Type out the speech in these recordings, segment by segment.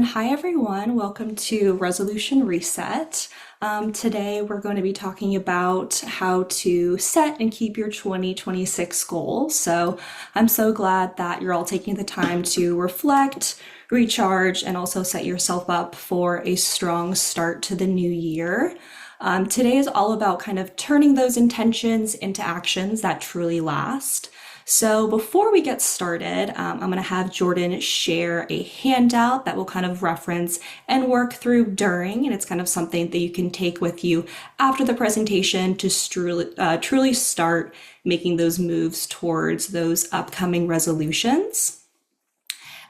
And hi everyone, welcome to Resolution Reset. Today we're going to be talking about how to set and keep your 2026 goals. So I'm so glad that you're all taking the time to reflect, recharge, and also set yourself up for a strong start to the new year. Today is all about kind of turning those intentions into actions that truly last. So before we get started, I'm going to have Jordan share a handout that we'll kind of reference and work through during, and it's kind of something that you can take with you after the presentation to truly start making those moves towards those upcoming resolutions.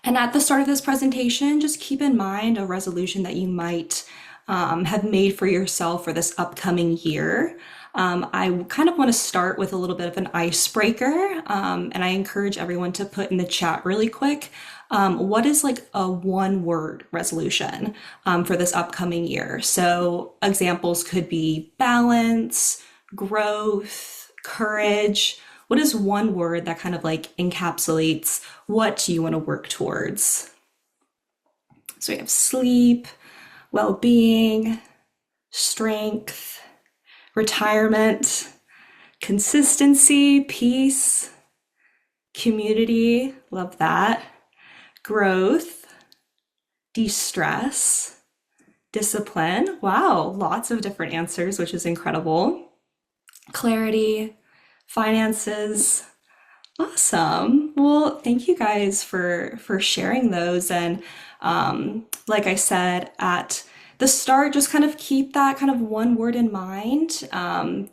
And at the start of this presentation, just keep in mind a resolution that you might have made for yourself for this upcoming year. I kind of want to start with a little bit of an icebreaker, and I encourage everyone to put in the chat really quick, what is like a one-word resolution for this upcoming year? So examples could be balance, growth, courage. What is one word that kind of like encapsulates what you want to work towards? So we have sleep, well-being, strength, retirement, consistency, peace, community, love that, growth, de-stress, discipline. Wow, lots of different answers, which is incredible. Clarity, finances. Awesome. Well, thank you guys for sharing those. And like I said at the start, just kind of keep that kind of one word in mind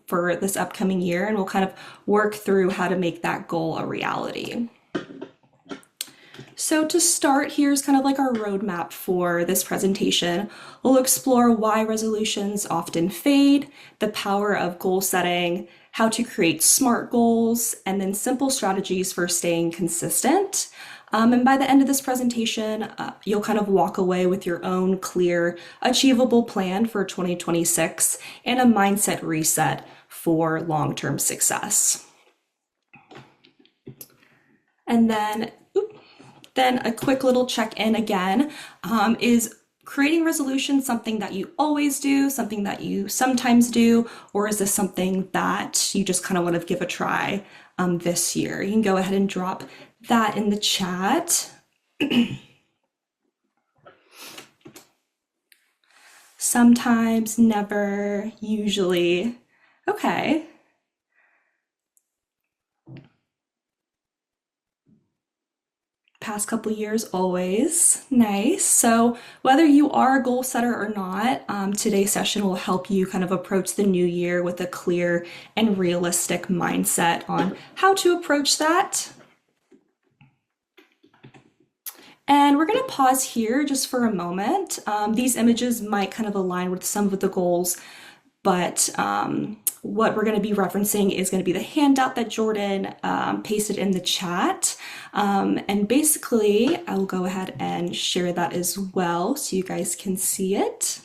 for this upcoming year, and we'll kind of work through how to make that goal a reality. So to start, here's kind of like our roadmap for this presentation. We'll explore why resolutions often fade, the power of goal setting, how to create SMART goals, and then simple strategies for staying consistent. And by the end of this presentation, you'll kind of walk away with your own clear, achievable plan for 2026 and a mindset reset for long-term success. And then a quick little check-in again, is creating resolutions something that you always do, something that you sometimes do, or is this something that you just kind of want to give a try this year? You can go ahead and drop that in the chat. Sometimes, never, usually. Okay. Past couple years, always. Nice. So whether you are a goal setter or not, today's session will help you kind of approach the new year with a clear and realistic mindset on how to approach that. And we're going to pause here just for a moment. These images might kind of align with some of the goals, but what we're going to be referencing is going to be the handout that Jordan pasted in the chat. And basically, I will go ahead and share that as well so you guys can see it.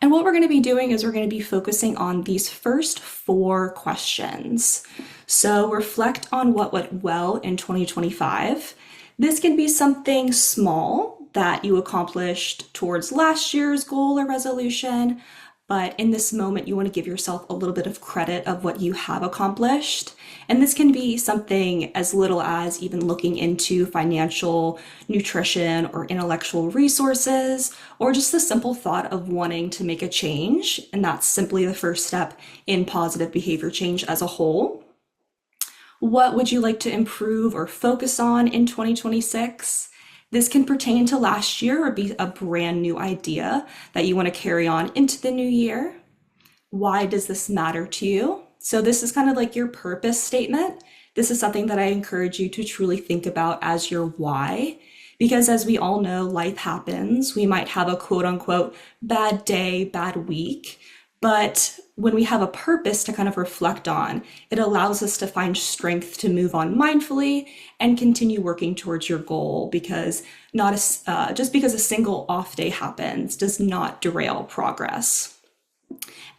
And what we're going to be doing is we're going to be focusing on these first 4 questions. So reflect on what went well in 2025. This can be something small that you accomplished towards last year's goal or resolution, but in this moment, you want to give yourself a little bit of credit of what you have accomplished. And this can be something as little as even looking into financial, nutrition, or intellectual resources, or just the simple thought of wanting to make a change. And that's simply the first step in positive behavior change as a whole. What would you like to improve or focus on in 2026? This can pertain to last year or be a brand new idea that you want to carry on into the new year. Why does this matter to you? So this is kind of like your purpose statement. This is something that I encourage you to truly think about as your why, because as we all know, life happens. We might have a quote unquote bad day, bad week, but when we have a purpose to kind of reflect on, it allows us to find strength to move on mindfully and continue working towards your goal, because just because a single off day happens does not derail progress.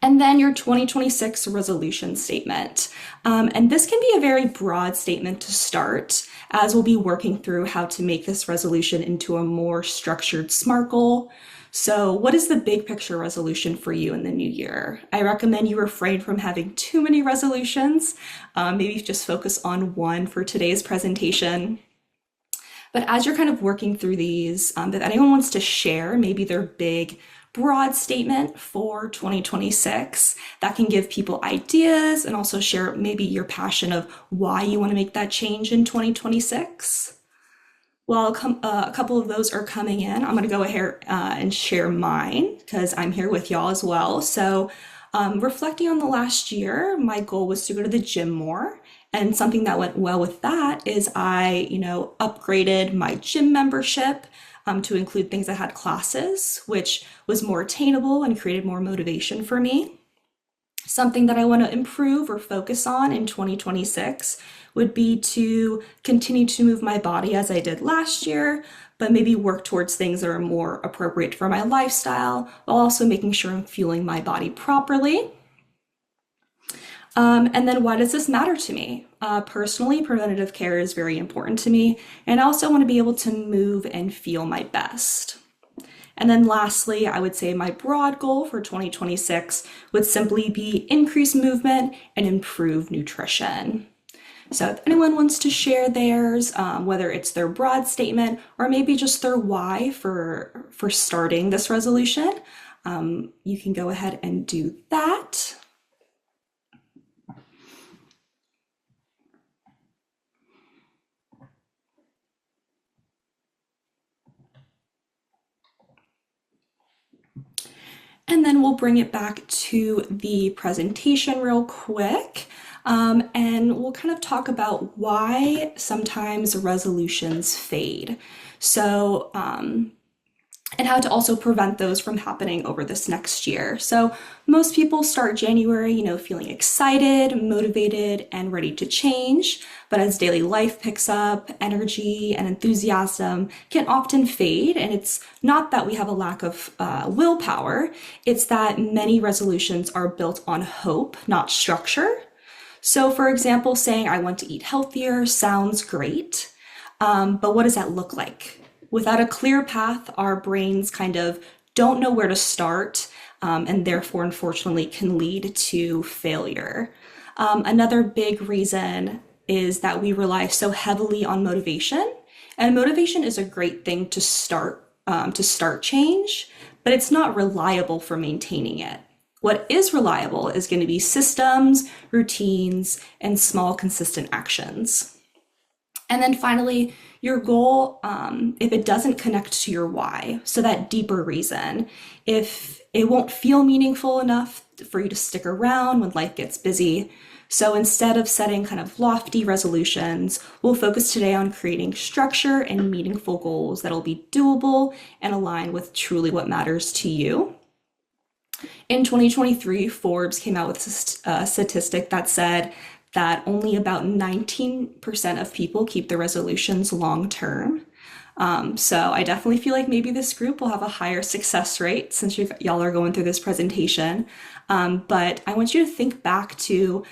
And then your 2026 resolution statement. And this can be a very broad statement to start, as we'll be working through how to make this resolution into a more structured SMART goal. So, what is the big picture resolution for you in the new year? I recommend you refrain from having too many resolutions. Maybe just focus on one for today's presentation. But as you're kind of working through these, if anyone wants to share maybe their big, broad statement for 2026, that can give people ideas and also share maybe your passion of why you want to make that change in 2026. Well, a couple of those are coming in. I'm going to go ahead and share mine because I'm here with y'all as well. So, reflecting on the last year, my goal was to go to the gym more. And something that went well with that is I, upgraded my gym membership to include things that had classes, which was more attainable and created more motivation for me. Something that I want to improve or focus on in 2026 would be to continue to move my body as I did last year, but maybe work towards things that are more appropriate for my lifestyle, while also making sure I'm fueling my body properly. And then why does this matter to me? Personally, preventative care is very important to me, and I also want to be able to move and feel my best. And then lastly, I would say my broad goal for 2026 would simply be increase movement and improve nutrition. So if anyone wants to share theirs, whether it's their broad statement or maybe just their why for starting this resolution, you can go ahead and do that. And then we'll bring it back to the presentation real quick. And we'll kind of talk about why sometimes resolutions fade. So, and how to also prevent those from happening over this next year. So most people start January, feeling excited, motivated, and ready to change. But as daily life picks up, energy and enthusiasm can often fade. And it's not that we have a lack of willpower, it's that many resolutions are built on hope, not structure. So for example, saying I want to eat healthier sounds great, but what does that look like? Without a clear path, our brains kind of don't know where to start, and therefore, unfortunately, can lead to failure. Another big reason is that we rely so heavily on motivation, and motivation is a great thing to start change, but it's not reliable for maintaining it. What is reliable is going to be systems, routines, and small, consistent actions. And then finally, your goal, if it doesn't connect to your why, so that deeper reason, if it won't feel meaningful enough for you to stick around when life gets busy. So instead of setting kind of lofty resolutions, we'll focus today on creating structure and meaningful goals that'll be doable and align with truly what matters to you. In 2023, Forbes came out with a statistic that said that only about 19% of people keep their resolutions long term. So I definitely feel like maybe this group will have a higher success rate since y'all are going through this presentation. But I want you to think back to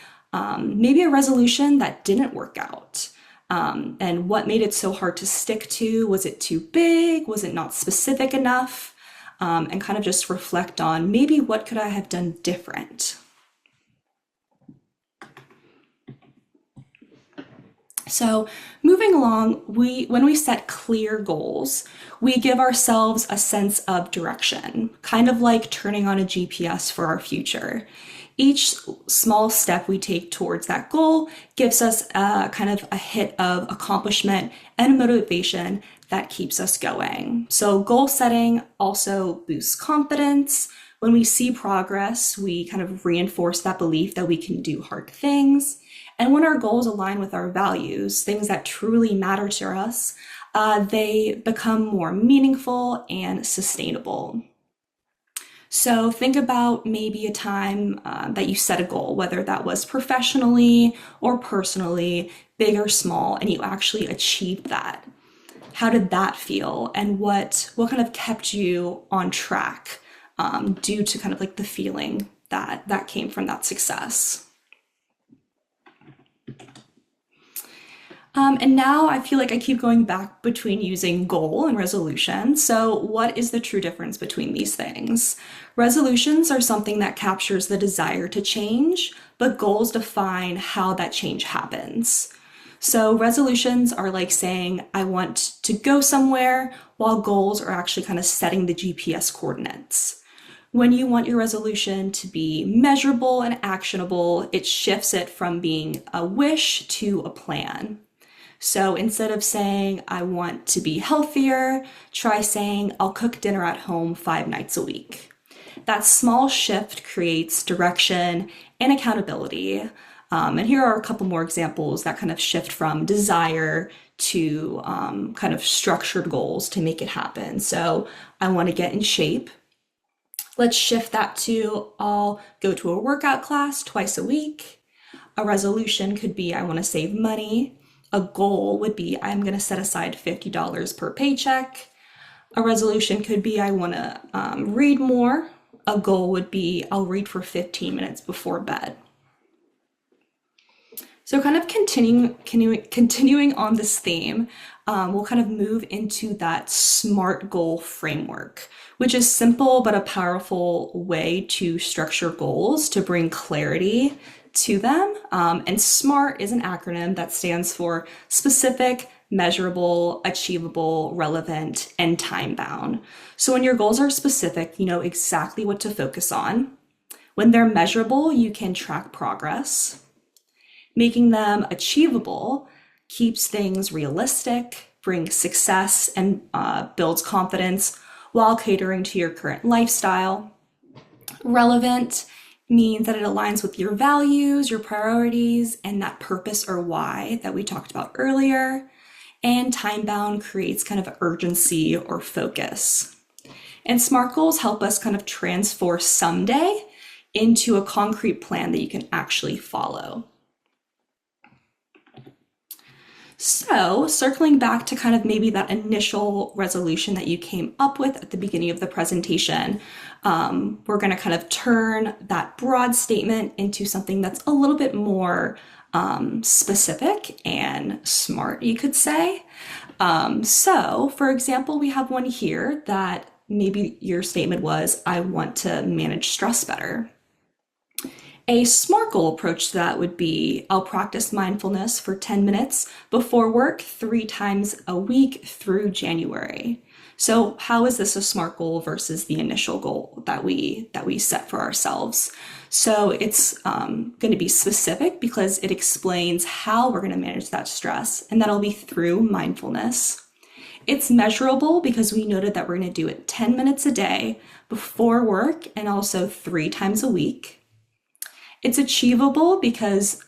maybe a resolution that didn't work out. And what made it so hard to stick to? Was it too big? Was it not specific enough? And kind of just reflect on maybe what could I have done different? So moving along, when we set clear goals, we give ourselves a sense of direction, kind of like turning on a GPS for our future. Each small step we take towards that goal gives us kind of a hit of accomplishment and motivation that keeps us going. So goal setting also boosts confidence. When we see progress, we kind of reinforce that belief that we can do hard things. And when our goals align with our values, things that truly matter to us, they become more meaningful and sustainable. So think about maybe a time that you set a goal, whether that was professionally or personally, big or small, and you actually achieved that. How did that feel? And what kind of kept you on track? due to kind of like the feeling that came from that success. And now I feel like I keep going back between using goal and resolution. So what is the true difference between these things? Resolutions are something that captures the desire to change, but goals define how that change happens. So resolutions are like saying, I want to go somewhere, while goals are actually kind of setting the GPS coordinates. When you want your resolution to be measurable and actionable, it shifts it from being a wish to a plan. So instead of saying, I want to be healthier, try saying, I'll cook dinner at home 5 nights a week. That small shift creates direction and accountability. And here are a couple more examples that kind of shift from desire to kind of structured goals to make it happen. So I want to get in shape. Let's shift that to I'll go to a workout class twice a week. A resolution could be I want to save money. A goal would be I'm going to set aside $50 per paycheck. A resolution could be I want to read more. A goal would be I'll read for 15 minutes before bed. So kind of continuing on this theme, we'll kind of move into that SMART goal framework, which is simple but a powerful way to structure goals to bring clarity to them. And SMART is an acronym that stands for specific, measurable, achievable, relevant, and time-bound. So when your goals are specific, you know exactly what to focus on. When they're measurable, you can track progress. Making them achievable keeps things realistic, brings success, and builds confidence while catering to your current lifestyle. Relevant means that it aligns with your values, your priorities, and that purpose or why that we talked about earlier. And time-bound creates kind of urgency or focus. And SMART goals help us kind of transform someday into a concrete plan that you can actually follow. So circling back to kind of maybe that initial resolution that you came up with at the beginning of the presentation, we're going to kind of turn that broad statement into something that's a little bit more specific and smart, you could say. So for example, we have one here that maybe your statement was, I want to manage stress better. A SMART goal approach to that would be, I'll practice mindfulness for 10 minutes before work 3 times a week through January. So how is this a SMART goal versus the initial goal that we set for ourselves? So it's going to be specific because it explains how we're going to manage that stress, and that'll be through mindfulness. It's measurable because we noted that we're going to do it 10 minutes a day before work and also 3 times a week. It's achievable because,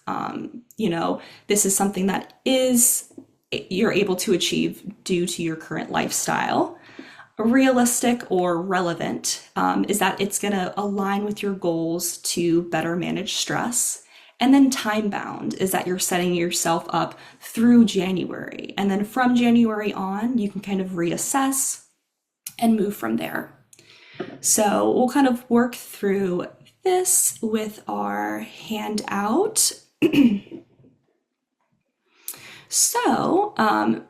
this is something that you're able to achieve due to your current lifestyle. Realistic or relevant is that it's going to align with your goals to better manage stress. And then time-bound is that you're setting yourself up through January. And then from January on, you can kind of reassess and move from there. So we'll kind of work through this with our handout. So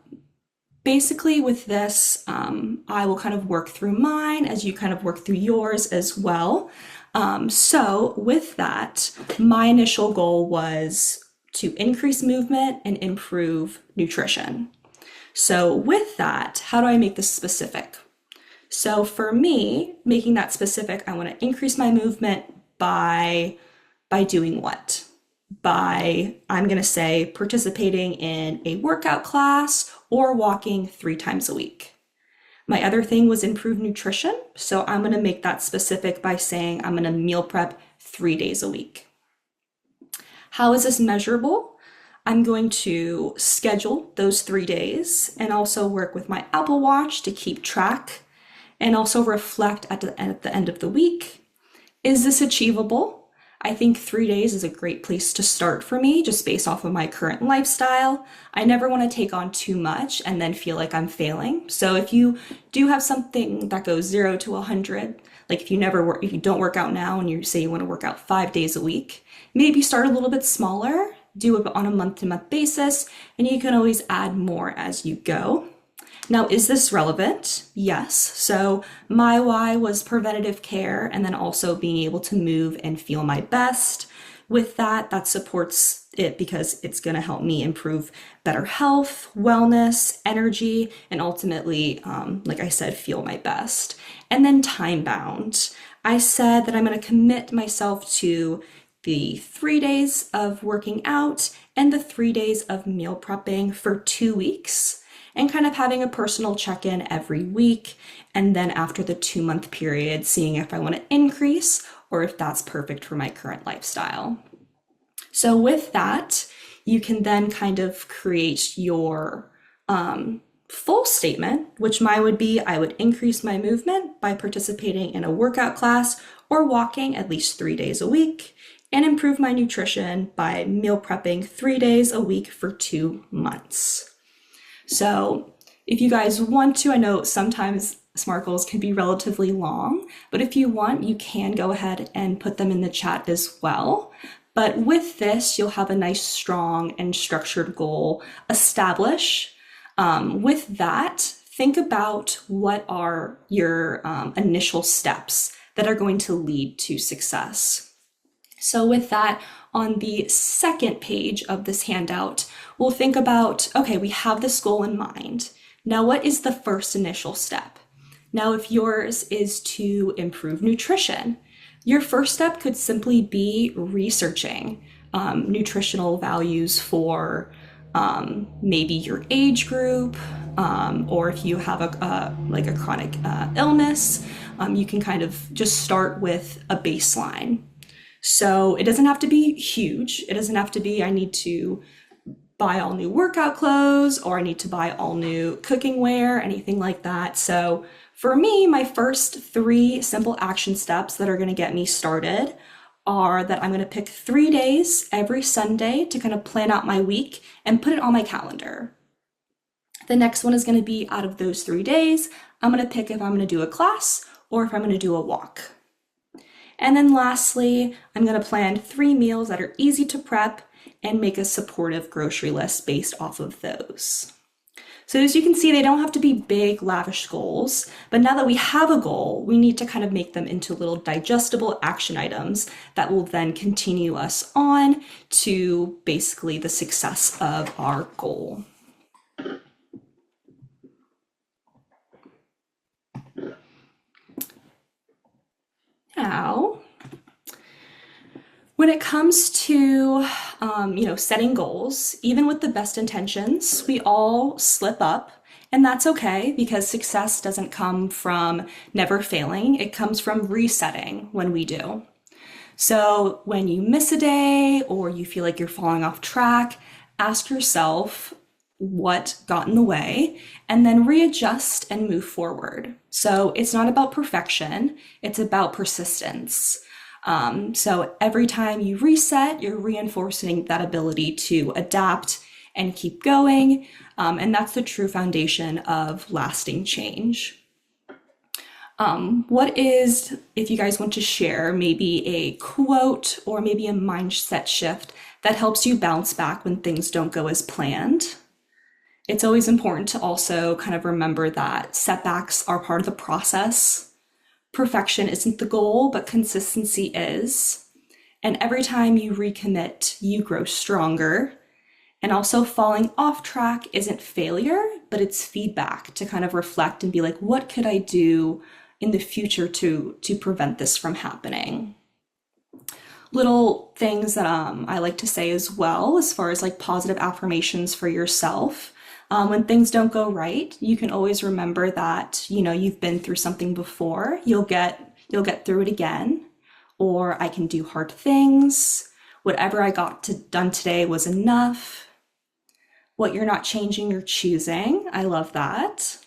basically with this, I will kind of work through mine as you kind of work through yours as well. So with that, my initial goal was to increase movement and improve nutrition. So with that, how do I make this specific? So for me, making that specific, I want to increase my movement by doing what? I'm going to say participating in a workout class or walking 3 times a week. My other thing was improve nutrition. So I'm going to make that specific by saying I'm going to meal prep 3 days a week. How is this measurable? I'm going to schedule those 3 days and also work with my Apple Watch to keep track and also reflect at the end of the week. Is this achievable? I think 3 days is a great place to start for me, just based off of my current lifestyle. I never want to take on too much and then feel like I'm failing. So if you do have something that goes 0 to 100, like if you don't work out now and you say you want to work out 5 days a week, maybe start a little bit smaller, do it on a month-to-month basis, and you can always add more as you go. Now, is this relevant? Yes. So my why was preventative care and then also being able to move and feel my best. With that, that supports it because it's going to help me improve better health, wellness, energy, and ultimately, like I said, feel my best. And then time bound. I said that I'm going to commit myself to the 3 days of working out and the 3 days of meal prepping for 2 weeks, and kind of having a personal check-in every week. And then after the 2 month period, seeing if I want to increase or if that's perfect for my current lifestyle. So with that, you can then kind of create your full statement, which mine would be, I would increase my movement by participating in a workout class or walking at least 3 days a week, and improve my nutrition by meal prepping 3 days a week for 2 months. So if you guys want to, I know sometimes SMART goals can be relatively long, but if you want, you can go ahead and put them in the chat as well. But with this, you'll have a nice, strong, and structured goal established. With that, think about what are your initial steps that are going to lead to success. So with that, on the second page of this handout, we'll think about, okay, we have this goal in mind. Now, what is the first initial step? Now, if yours is to improve nutrition, your first step could simply be researching nutritional values for maybe your age group, or if you have a chronic illness, you can kind of just start with a baseline. So it doesn't have to be huge. It doesn't have to be, I need to buy all new workout clothes or I need to buy all new cooking wear, anything like that. So for me, my first 3 simple action steps that are going to get me started are that I'm going to pick 3 days every Sunday to kind of plan out my week and put it on my calendar. The next one is going to be, out of those 3 days, I'm going to pick if I'm going to do a class or if I'm going to do a walk. And then lastly, I'm going to plan 3 meals that are easy to prep and make a supportive grocery list based off of those. So as you can see, they don't have to be big, lavish goals, but now that we have a goal, we need to kind of make them into little digestible action items that will then continue us on to basically the success of our goal. Now, when it comes to setting goals, even with the best intentions, we all slip up, and that's okay because success doesn't come from never failing. It comes from resetting when we do. So when you miss a day or you feel like you're falling off track, ask yourself what got in the way and then readjust and move forward. So it's not about perfection, it's about persistence. So every time you reset, you're reinforcing that ability to adapt and keep going. And that's the true foundation of lasting change. What is, if you guys want to share, maybe a quote or maybe a mindset shift that helps you bounce back when things don't go as planned? It's always important to also kind of remember that setbacks are part of the process. Perfection isn't the goal, but consistency is. And every time you recommit, you grow stronger. And also, falling off track isn't failure, but it's feedback to kind of reflect and be like, what could I do in the future to prevent this from happening? Little things that I like to say as well, as far as like positive affirmations for yourself. When things don't go right, you can always remember that, you've been through something before. You'll get through it again. Or I can do hard things. Whatever I got done today was enough. What you're not changing, you're choosing. I love that.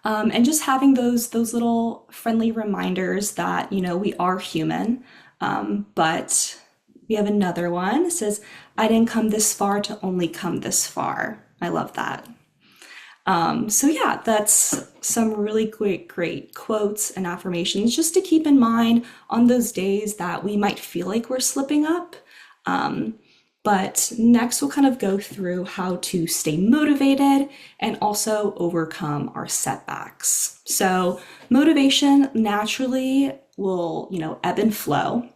And just having those little friendly reminders that, we are human. But we have another one. It says, I didn't come this far to only come this far. I love that. So yeah, that's some really great quotes and affirmations just to keep in mind on those days that we might feel like we're slipping up. But next we'll kind of go through how to stay motivated and also overcome our setbacks. So motivation naturally will, ebb and flow.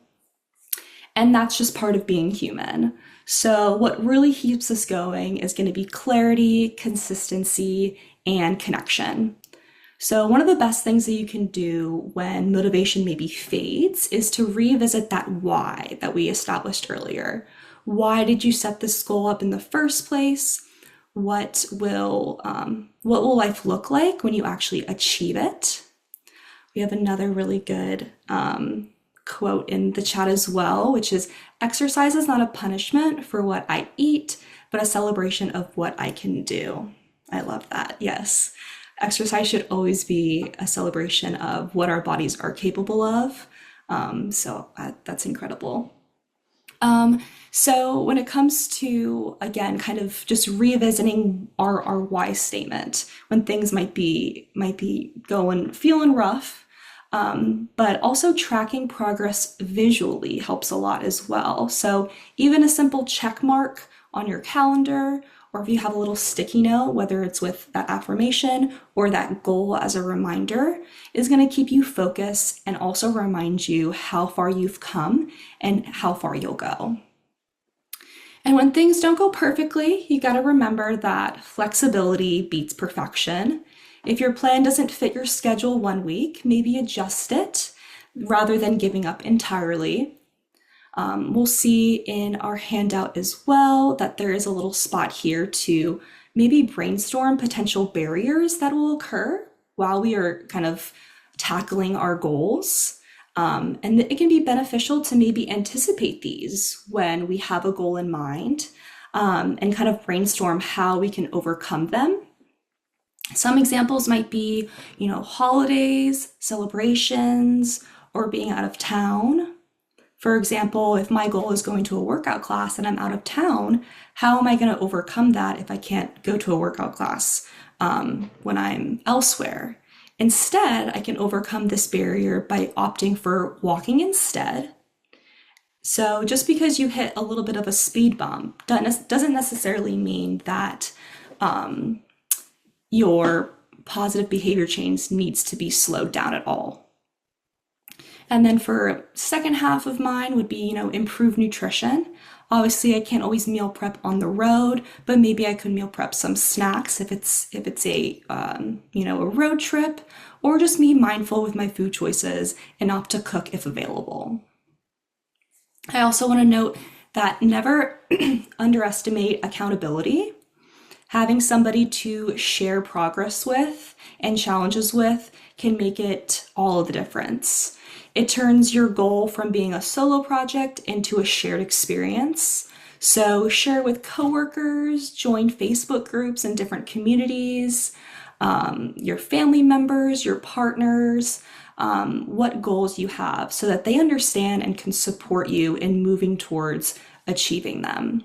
And that's just part of being human. So, what really keeps us going is going to be clarity, consistency, and connection. So, one of the best things that you can do when motivation maybe fades is to revisit that why that we established earlier. Why did you set this goal up in the first place? What will life look like when you actually achieve it? We have another really good quote in the chat as well, which is, exercise is not a punishment for what I eat, but a celebration of what I can do. I love that. Yes. Exercise should always be a celebration of what our bodies are capable of. That's incredible. So when it comes to, again, kind of just revisiting our why statement when things might be feeling rough, but also tracking progress visually helps a lot as well. So even a simple check mark on your calendar, or if you have a little sticky note, whether it's with that affirmation or that goal as a reminder, is going to keep you focused and also remind you how far you've come and how far you'll go. And when things don't go perfectly, you got to remember that flexibility beats perfection. If your plan doesn't fit your schedule one week, maybe adjust it rather than giving up entirely. We'll see in our handout as well that there is a little spot here to maybe brainstorm potential barriers that will occur while we are kind of tackling our goals. And it can be beneficial to maybe anticipate these when we have a goal in mind, and kind of brainstorm how we can overcome them. Some examples might be, holidays, celebrations, or being out of town. For example, if my goal is going to a workout class and I'm out of town, how am I going to overcome that if I can't go to a workout class when I'm elsewhere? Instead, I can overcome this barrier by opting for walking instead. So just because you hit a little bit of a speed bump doesn't necessarily mean that your positive behavior change needs to be slowed down at all. And then for second half of mine would be, improve nutrition. Obviously, I can't always meal prep on the road, but maybe I could meal prep some snacks if it's a a road trip, or just be mindful with my food choices and opt to cook if available. I also want to note that never underestimate accountability. Having somebody to share progress with and challenges with can make it all of the difference. It turns your goal from being a solo project into a shared experience. So share with coworkers, join Facebook groups in different communities, your family members, your partners, what goals you have so that they understand and can support you in moving towards achieving them.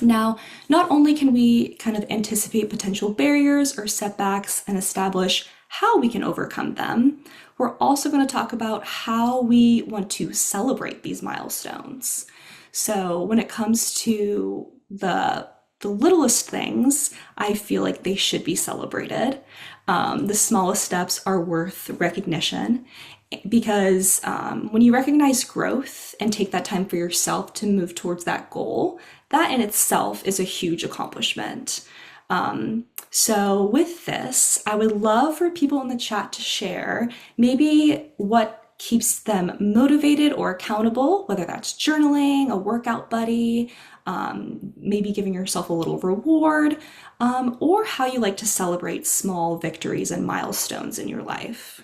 Now, not only can we kind of anticipate potential barriers or setbacks and establish how we can overcome them, we're also going to talk about how we want to celebrate these milestones. So when it comes to the littlest things, I feel like they should be celebrated. The smallest steps are worth recognition because when you recognize growth and take that time for yourself to move towards that goal, that in itself is a huge accomplishment. So with this, I would love for people in the chat to share maybe what keeps them motivated or accountable, whether that's journaling, a workout buddy, maybe giving yourself a little reward, or how you like to celebrate small victories and milestones in your life.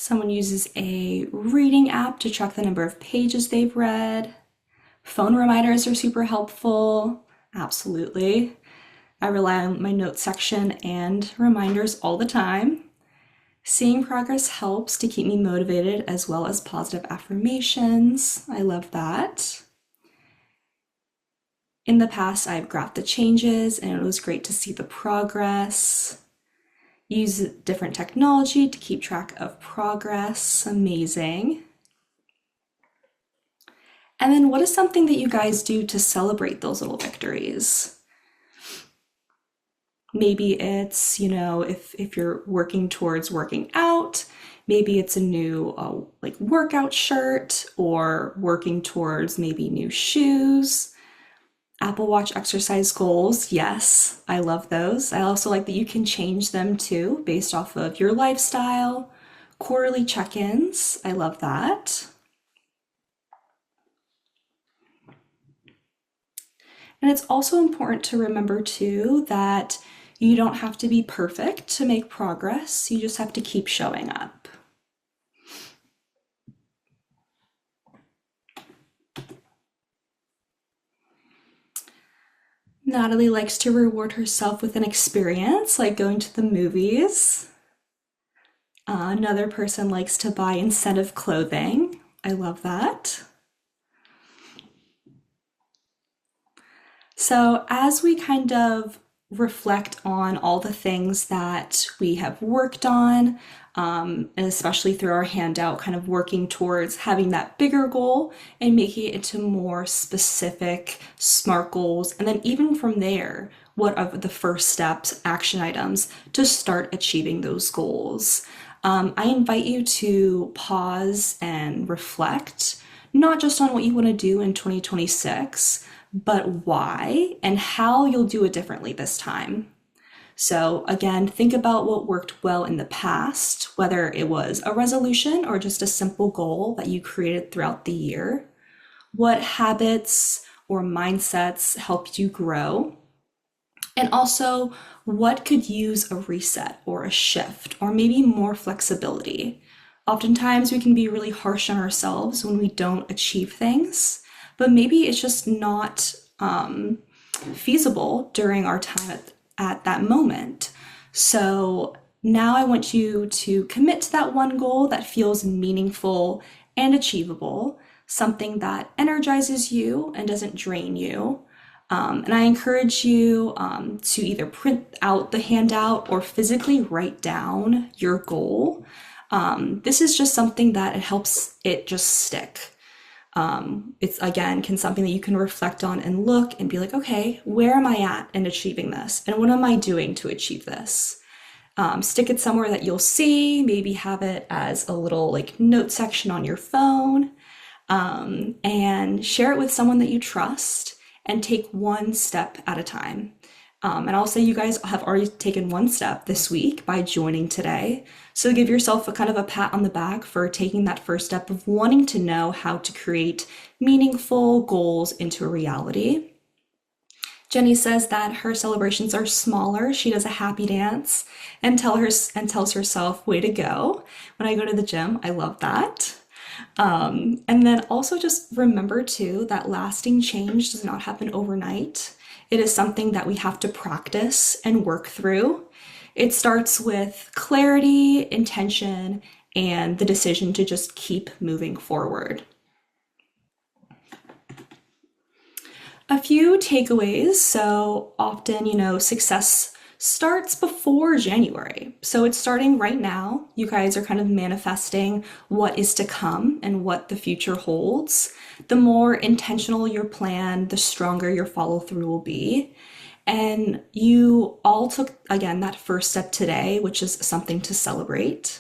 Someone uses a reading app to track the number of pages they've read. Phone reminders are super helpful. Absolutely. I rely on my notes section and reminders all the time. Seeing progress helps to keep me motivated as well as positive affirmations. I love that. In the past, I've graphed the changes and it was great to see the progress. Use different technology to keep track of progress. Amazing. And then what is something that you guys do to celebrate those little victories? Maybe it's, if you're working towards working out, maybe it's a new like workout shirt or working towards maybe new shoes. Apple Watch exercise goals, yes, I love those. I also like that you can change them too based off of your lifestyle. Quarterly check-ins, I love that. And it's also important to remember too that you don't have to be perfect to make progress. You just have to keep showing up. Natalie likes to reward herself with an experience, like going to the movies. Another person likes to buy incentive clothing. I love that. So, as we kind of reflect on all the things that we have worked on, and especially through our handout, kind of working towards having that bigger goal and making it into more specific SMART goals. And then, even from there, what are the first steps, action items to start achieving those goals? I invite you to pause and reflect, not just on what you want to do in 2026 but why and how you'll do it differently this time. So, again, think about what worked well in the past, whether it was a resolution or just a simple goal that you created throughout the year. What habits or mindsets helped you grow? And also, what could use a reset or a shift or maybe more flexibility? Oftentimes, we can be really harsh on ourselves when we don't achieve things, but maybe it's just not feasible during our time at that moment. So now I want you to commit to that one goal that feels meaningful and achievable, something that energizes you and doesn't drain you. And I encourage you to either print out the handout or physically write down your goal. This is just something that it helps it just stick. It's again can something that you can reflect on and look and be like, okay, where am I at in achieving this? And what am I doing to achieve this? Stick it somewhere that you'll see, maybe have it as a little like note section on your phone, and share it with someone that you trust and take one step at a time. And I'll say you guys have already taken one step this week by joining today. So give yourself a kind of a pat on the back for taking that first step of wanting to know how to create meaningful goals into a reality. Jenny says that her celebrations are smaller. She does a happy dance and tells herself, way to go. When I go to the gym, I love that. And then also just remember too that lasting change does not happen overnight. It is something that we have to practice and work through. It starts with clarity, intention, and the decision to just keep moving forward. A few takeaways. So often, success starts before January. So it's starting right now. You guys are kind of manifesting what is to come and what the future holds. The more intentional your plan, the stronger your follow through will be. And you all took, again, that first step today, which is something to celebrate.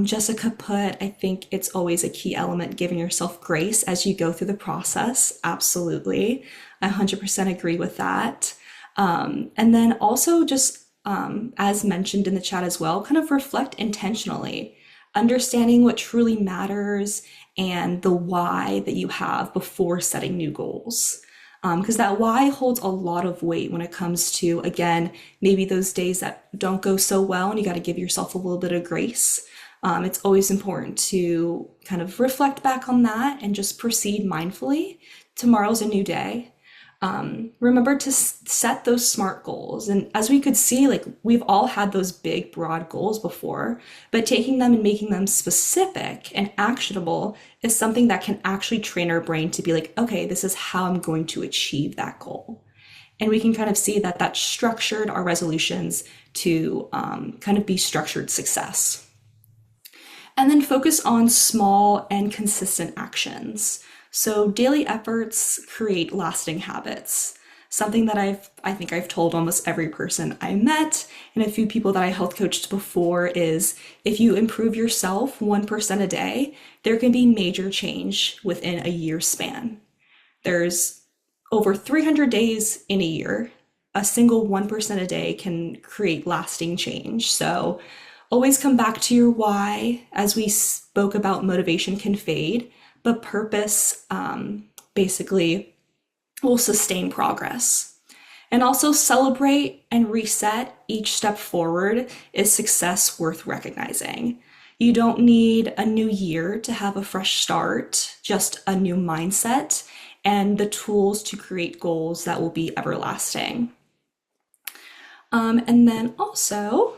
Jessica put, I think it's always a key element, giving yourself grace as you go through the process. Absolutely. I 100% agree with that. And then also just, as mentioned in the chat as well, kind of reflect intentionally, understanding what truly matters and the why that you have before setting new goals. Because that why holds a lot of weight when it comes to, again, maybe those days that don't go so well and you got to give yourself a little bit of grace. It's always important to kind of reflect back on that and just proceed mindfully. Tomorrow's a new day. Remember to set those SMART goals. And as we could see, like we've all had those big, broad goals before, but taking them and making them specific and actionable is something that can actually train our brain to be like, okay, this is how I'm going to achieve that goal. And we can kind of see that that structured our resolutions to kind of be structured success. And then focus on small and consistent actions. So daily efforts create lasting habits. Something that I think I've told almost every person I met and a few people that I health coached before is if you improve yourself 1% a day, there can be major change within a year span. There's over 300 days in a year. A single 1% a day can create lasting change. So always come back to your why. As we spoke about, motivation can fade, but purpose basically will sustain progress. And also celebrate and reset each step forward is success worth recognizing. You don't need a new year to have a fresh start, just a new mindset and the tools to create goals that will be everlasting. And then also,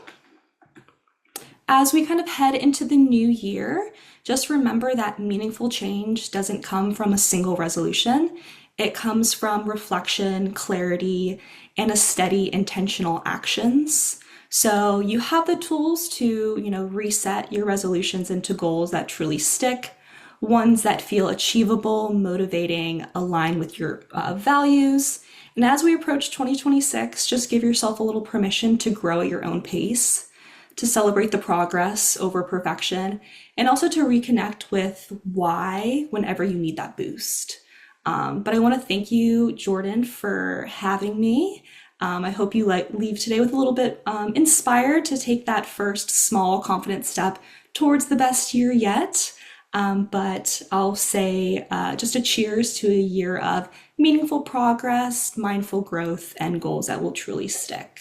as we kind of head into the new year, just remember that meaningful change doesn't come from a single resolution. It comes from reflection, clarity, and a steady intentional actions. So you have the tools to, reset your resolutions into goals that truly stick, ones that feel achievable, motivating, align with your values. And as we approach 2026, just give yourself a little permission to grow at your own pace, to celebrate the progress over perfection, and also to reconnect with why whenever you need that boost. But I want to thank you, Jordan, for having me. I hope you leave today with a little bit inspired to take that first small confident step towards the best year yet. But I'll say just a cheers to a year of meaningful progress, mindful growth, and goals that will truly stick.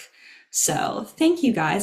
So thank you guys.